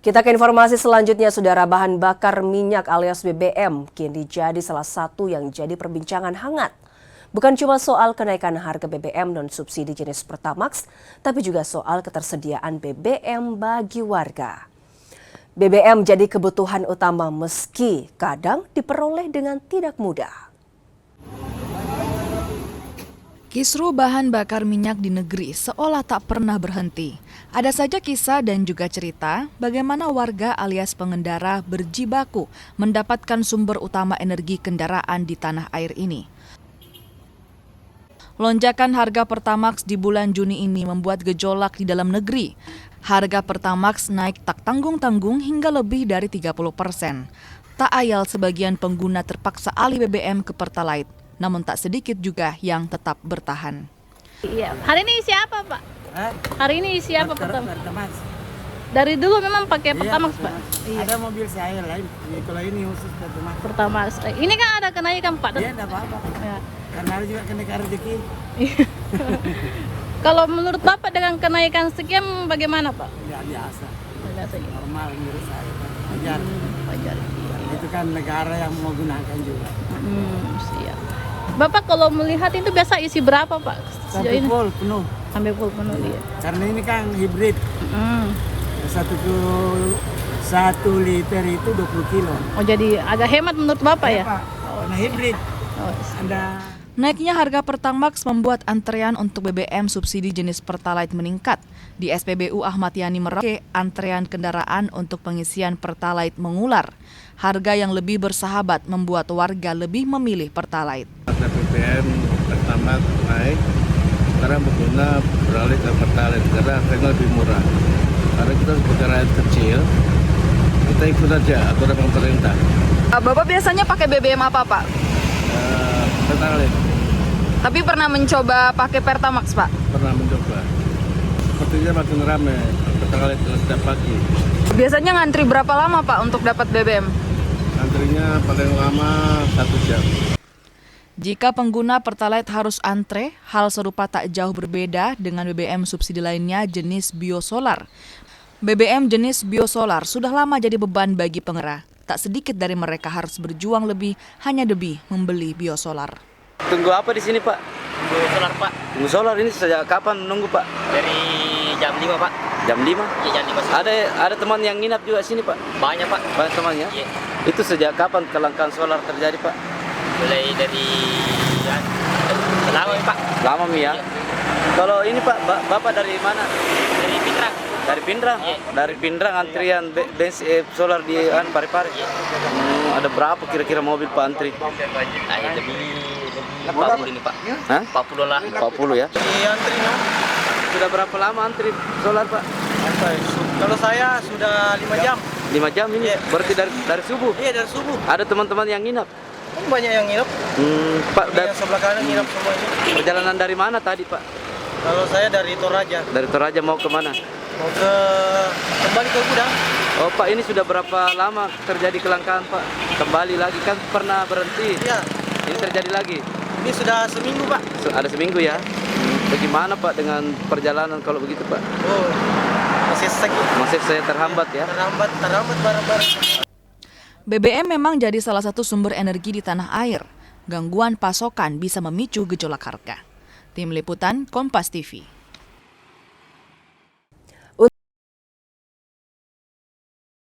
Kita ke informasi selanjutnya, Saudara. Bahan bakar minyak alias BBM kini jadi salah satu yang jadi perbincangan hangat. Bukan cuma soal kenaikan harga BBM non-subsidi jenis Pertamax, tapi juga soal ketersediaan BBM bagi warga. BBM jadi kebutuhan utama meski kadang diperoleh dengan tidak mudah. Kisruh bahan bakar minyak di negeri seolah tak pernah berhenti. Ada saja kisah dan juga cerita bagaimana warga alias pengendara berjibaku mendapatkan sumber utama energi kendaraan di tanah air ini. Lonjakan harga Pertamax di bulan Juni ini membuat gejolak di dalam negeri. Harga Pertamax naik tak tanggung-tanggung hingga lebih dari 30%. Tak ayal sebagian pengguna terpaksa alih BBM ke Pertalite. Namun tak sedikit juga yang tetap bertahan. Iya, hari ini isi apa, Pak? Hari ini isi apa Pertamax. Dari dulu memang pakai Pertamax, Pak? Iya. Ada mobil saya lain, kalau ini khusus Pertamax. Pertamax. Ini kan ada kenaikan, Pak? Iya, enggak apa-apa. Ya. Karena ada juga kenaikan rezeki. Kalau menurut Bapak dengan kenaikan sekian bagaimana, Pak? Ya biasa. Biasa, ya. Normal menurut saya. Wajar. Wajar. Itu kan negara yang mau gunakan juga. Siap. Bapak kalau melihat itu biasa isi berapa, Pak? Sampai full penuh. Sampai full penuh, iya. Karena ini kan hibrid. Satu liter itu 20 kilo. Oh, jadi agak hemat menurut Bapak ya? Pak. Karena hibrid. Anda Naiknya harga Pertamax membuat antrean untuk BBM subsidi jenis Pertalite meningkat. Di SPBU Ahmad Yani Merauke, antrean kendaraan untuk pengisian Pertalite mengular. Harga yang lebih bersahabat membuat warga lebih memilih Pertalite. Harga BBM Pertamax naik, sekarang pengguna beralih ke Pertalite karena harganya lebih murah. Karena kita sebagai rakyat kecil, kita ikut aja aturan pemerintah. Bapak biasanya pakai BBM apa, Pak? Pertalite. Tapi pernah mencoba pakai Pertamax, Pak? Pernah mencoba. Sepertinya makin ramai Pertalite setiap pagi. Biasanya ngantri berapa lama, Pak, untuk dapat BBM? Antrinya paling lama 1 jam. Jika pengguna Pertalite harus antre, hal serupa tak jauh berbeda dengan BBM subsidi lainnya jenis biosolar. BBM jenis biosolar sudah lama jadi beban bagi pengendara. Tak sedikit dari mereka harus berjuang lebih hanya demi membeli biosolar. Tunggu apa di sini, Pak? Tunggu solar, Pak. Tunggu solar ini sejak kapan nunggu, Pak? Dari jam 5, Pak. Jam 5? Iya, jam 5 sih. Ada teman yang nginap juga sini, Pak? Banyak, Pak. Banyak teman ya? Iya. Itu sejak kapan kelangkaan solar terjadi, Pak? Mulai dari lama, Pak. Lama, Mi, ya? Iya. Kalau ini, Pak, Bapak dari mana? Dari Pindrang. Dari Pindrang? Iya. Dari Pindrang antrian solar di Parepare? Iya. Ada berapa kira-kira mobil Pak antri? Lebih 40 ini, Pak. Hah? 40 lah. 40 ya? Iya, antrinya. Sudah berapa lama antri solar, Pak? Kalau saya sudah 5 jam. 5 jam ini? Iya. Berarti dari subuh? Iya, dari subuh. Ada teman-teman yang nginap? Banyak yang nginep. Pak, Yang sebelah kanan nginep semua ini. perjalanan dari mana tadi, Pak? Kalau saya dari Toraja. Dari Toraja mau ke mana? Mau kembali ke gudang. Oh, Pak, ini sudah berapa lama terjadi kelangkaan, Pak? Kembali lagi kan pernah berhenti. Iya. Ini terjadi lagi. Ini sudah seminggu, Pak. Ada seminggu ya. Bagaimana, Pak, dengan perjalanan kalau begitu, Pak? Oh, masih sakit. Masih saya terhambat ya? Terhambat barang-barang. BBM memang jadi salah satu sumber energi di tanah air. Gangguan pasokan bisa memicu gejolak harga. Tim Liputan Kompas TV.